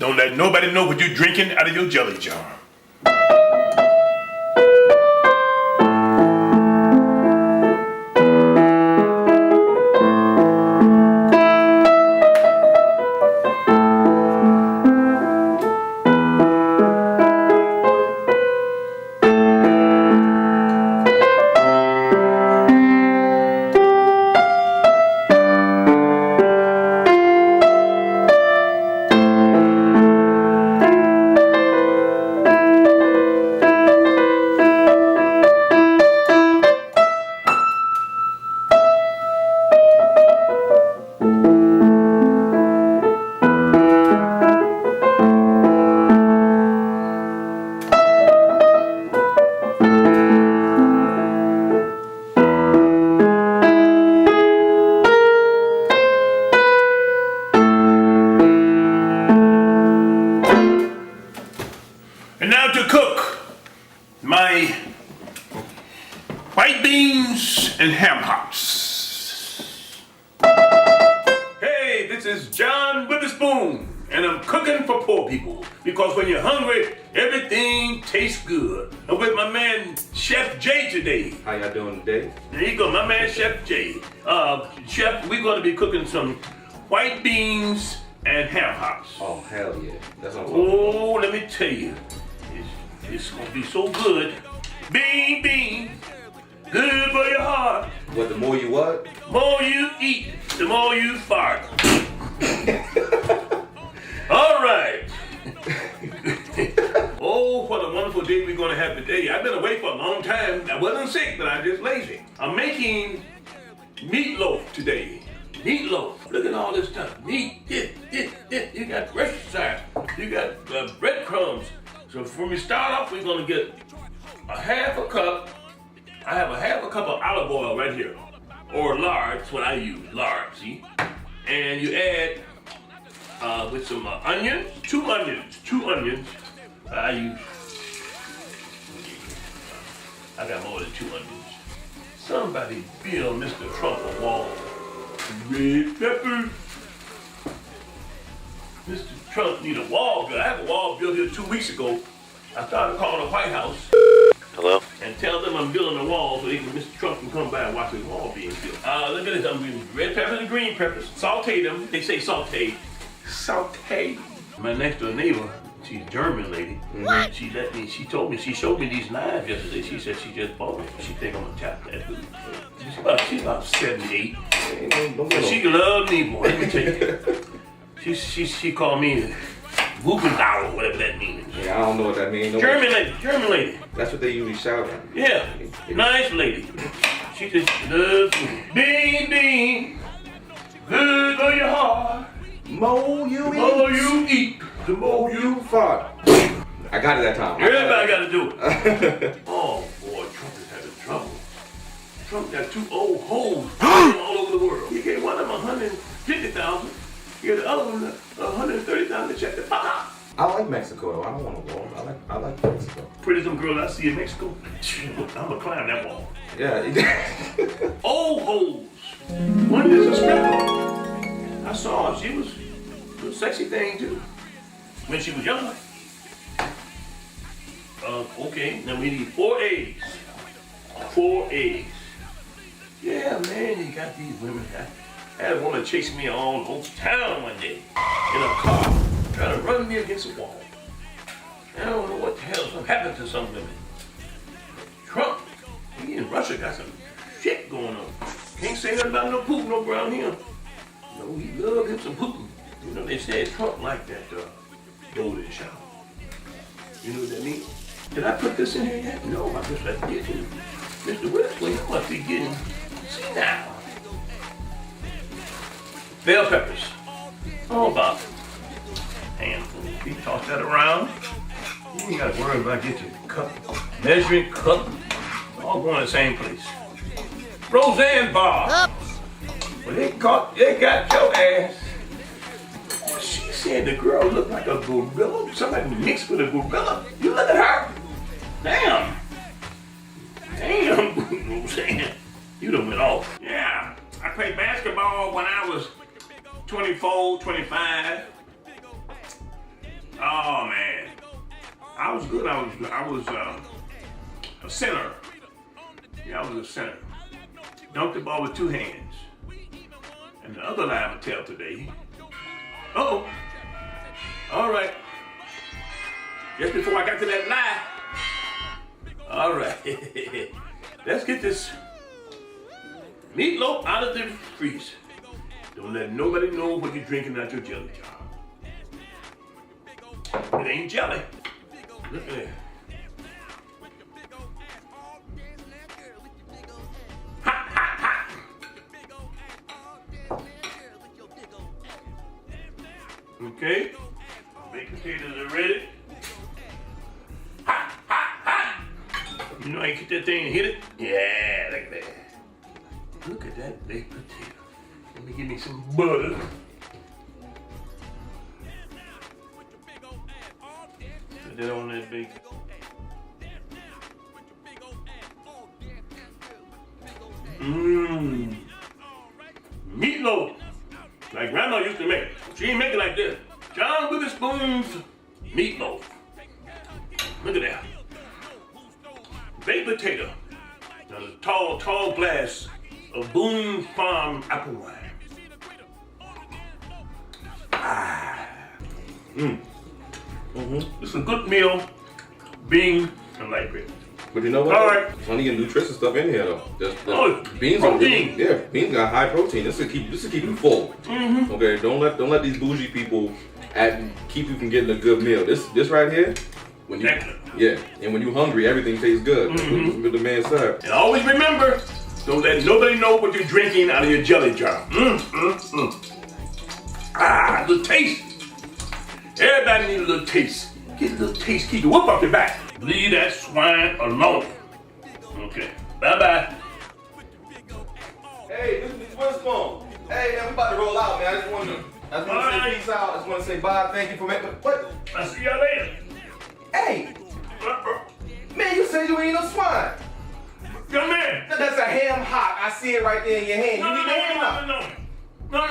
Don't let nobody know what you're drinking out of your jelly jar. And now to cook my white beans and ham hocks. Hey, this is John Witherspoon, and I'm cooking for poor people because when you're hungry, everything tastes good. I'm with my man Chef Jay today. How y'all doing today? There you go, my man Chef Jay. Chef, we're going to be cooking some white beans and ham hocks. Oh, hell yeah. That's what I'm Oh, let me tell you. It's gonna be so good. Bean, good for your heart. What, the more you what? More you eat, the more you fart. All right. Oh, what a wonderful day we're gonna have today. I've been away for a long time. I wasn't sick, but I'm just lazy. I'm making meatloaf today. Meatloaf. Look at all this stuff. Meat, this. You got Worcestershire. You got breadcrumbs. So when we start off, we're gonna get a half a cup. I have a half a cup of olive oil right here, or lard. That's what I use, lard. See, and you add with some onions, two onions. I got more than 2 onions. Somebody build Mr. Trump a wall. Red peppers. Mr. Trump need a wall built. I have a wall built here 2 weeks ago. I started calling the White House. Hello? And tell them I'm building a wall so Mr. Trump can come by and watch his wall being built. Look at this. I'm using red peppers and green peppers. Saute them. They say saute. Saute. My next door neighbor, she's a German lady. What? She told me, she showed me these knives yesterday. She said she just bought them. She think I'm gonna tap that food. She's about 78. But she love me, boy. Let me tell you. She called me Wupendauer, whatever that means. Yeah, I don't know what that means. No German lady. That's what they usually shout at. Yeah, nice lady. She just loves me. Bean, good for your heart. The more you The more you eat, the more you fart. I got it that time. Everybody got to do it. Oh boy, Trump is having trouble. Trump got 2 old hoes all over the world. He gave one of them $150,000. He gave the other one $130,000 to check the fuck. I like Mexico though. I don't want a wall. I like Mexico. Pretty some girl I see in Mexico. I'm gonna climb that wall. Yeah. Old hoes. One is a stripper. I saw her. She was a sexy thing too. When she was younger. Okay, now we need 4 eggs. 4 eggs. Yeah, man, you got these women. I had a woman chasing me all over town one day in a car, trying to run me against a wall. I don't know what the hell happened to some women. Trump, he in Russia got some shit going on. Can't say nothing about no Putin over around here. No, he loved him some Putin. You know, they said Trump liked that golden shower. You know what that means? Did I put this in here yet? No, I just let it in. Mr. Witherspoon, you must be getting senile. Bell peppers. Oh, about a handful. You toss that around. You ain't got to worry about getting your cup, measuring cup, all going to the same place. Roseanne Barr. Well, they got your ass. She said the girl looked like a gorilla. Somebody mixed with a gorilla. You look at her. Damn, Roseanne. You done went off. Yeah, I played basketball when I was 24, 25. Oh man, I was good. I was a center. Yeah, I was a center. Dunked the ball with 2 hands. And the other lie I'm gonna tell today. Uh-oh. All right. Just before I got to that lie. All right. Let's get this meatloaf out of the freezer. Don't let nobody know what you're drinking out your jelly jar. It ain't jelly. Look at that. Okay, baked potatoes are ready. Hot, hot, hot. You know I get that thing and hit it? Yeah, look at that. Look at that baked potato. Let me give me some butter. Put that on that bacon. Mmm. Meatloaf. Like Grandma used to make. She ain't make it like this. John Witherspoon's meatloaf. Look at that. Baked potato. And a tall, tall glass of Boone Farm apple wine. It's a good meal, beans and light bread. But you know what? All right. Plenty of nutritious stuff in here though. Beans protein. Beans got high protein. This will keep you full. Okay, don't let these bougie people keep you from getting a good meal. This right here, when you and when you hungry, everything tastes good. With the man said. And always remember, don't let nobody know what you're drinking out of your jelly jar. The taste. Everybody needs a little taste. Get a little taste, keep the whoop off your back. Leave that swine alone. Okay, bye-bye. Hey, this is Witherspoon. Hey, man, we about to roll out, man. I just want to say peace out. I just want to say bye. Thank you for making. What? I'll see y'all later. Hey, man, you said you ain't no swine. Young man. That's a ham hock. I see it right there in your hand. You need the ham hock. No,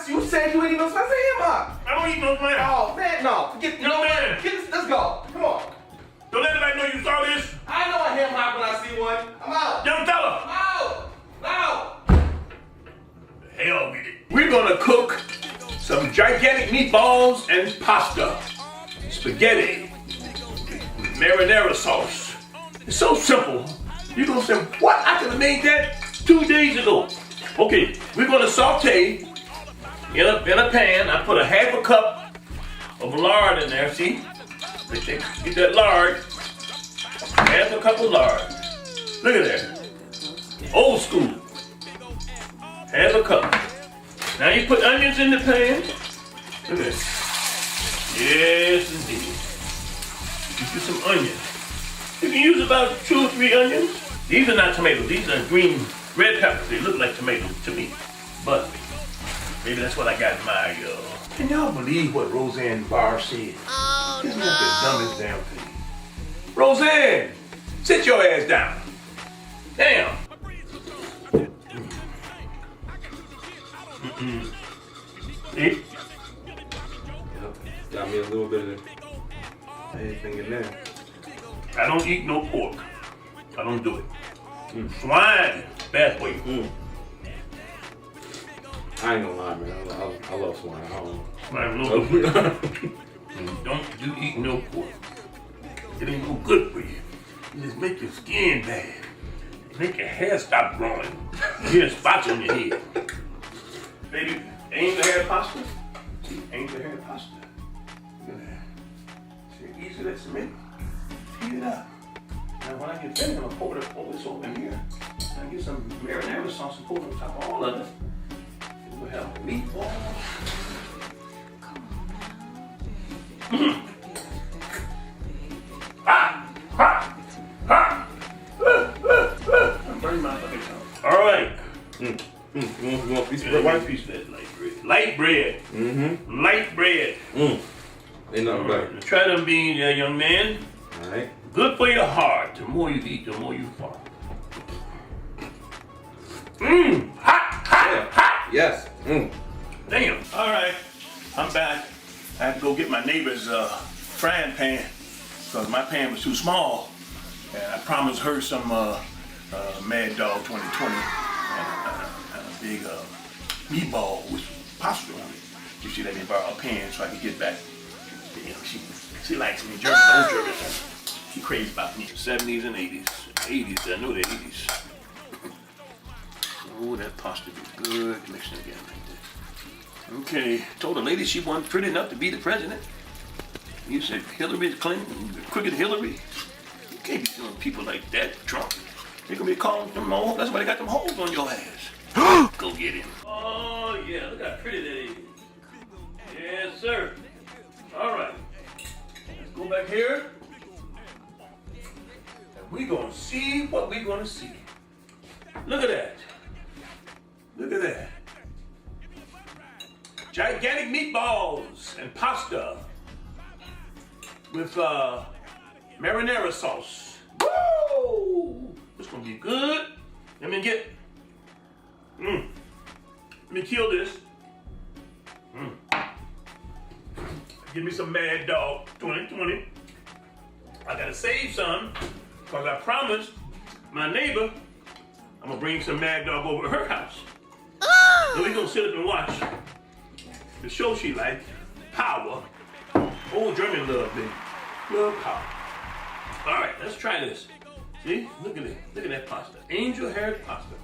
You said you ain't eat no swine. That's a ham hock. I don't eat no swine. Oh, man, no. Forget, you know what? Man. Let's go. Come on. Don't let anybody know you saw this. I know a ham hock when I see one. I'm out. Young fella. I'm out. The hell with it. We're gonna cook some gigantic meatballs and pasta. Spaghetti. Marinara sauce. It's so simple. You're gonna say, what? I could have made that 2 days ago. Okay, we're gonna saute in a pan. I put a half a cup of lard in there, see? Get that lard. Half a cup of lard. Look at that. Old school. Half a cup. Now you put onions in the pan. Look at that. Yes, indeed. You put some onions. You can use about 2 or 3 onions. These are not tomatoes. These are green red peppers. They look like tomatoes to me. But maybe that's what I got in my Can y'all believe what Roseanne Barr said? Oh, Isn't that the dumbest damn thing? Roseanne, sit your ass down. Damn. See? Got me a little bit of anything in there. I don't eat no pork. I don't do it. Swine, bad for you. I ain't gonna lie, man. I love swine. I don't know. Swine, no good for you. Don't you eat no pork. It ain't no good for you. It just make your skin bad. Make your hair stop growing. You get spots on your head. Baby, ain't the hair pasta? Ain't the hair pasta? Look at that. See, easy that cement? Heat it up. Now when I get finished, I'm gonna pour this over in here. And get some marinara sauce and pour it on top of all of it. We'll have meatballs. I'm burning my fucking tongue. All right. You want a piece of One bread? piece of that light bread. Light bread. Light bread. Ain't nothing better. Try them beans there, young man. All right. Good for your heart. The more you eat, the more you fall. Hot. Yes. Damn. All right. I'm back. I had to go get my neighbor's frying pan because my pan was too small. And I promised her some Mad Dog 2020 and a big meatball with pasta on it. If she let me borrow a pan so I could get back. You know, she likes me, German, no German. She crazy about me. 70s and 80s. 80s, I know the 80s. Oh, that pasta be good. Mixing again like this. Okay, told the lady she wasn't pretty enough to be the president. You said Hillary Clinton, the crooked Hillary. You can't be doing people like that, Trump. They're gonna be calling them all. That's why they got them holes on your ass. Go get him. Oh yeah, look how pretty that is. Yes, sir. All right. Let's go back here. And we're gonna see what we're gonna see. Look at that. Look at that. Gigantic meatballs and pasta with marinara sauce. Woo! It's gonna be good. Let me get. Let me kill this. Give me some Mad Dog 2020. I gotta save some because I promised my neighbor I'm gonna bring some Mad Dog over to her house. So we gonna sit up and watch the show she likes, Power. Old German love, baby. Love Power. All right, let's try this. See, look at it. Look at that pasta. Angel hair pasta.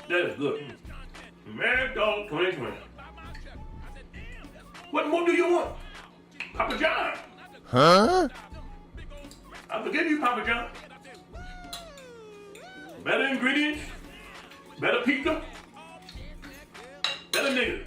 That is good. Mad Dog 2020. What more do you want? Papa John. Huh? I forgive you, Papa John. Better ingredients, better pizza, better nigga.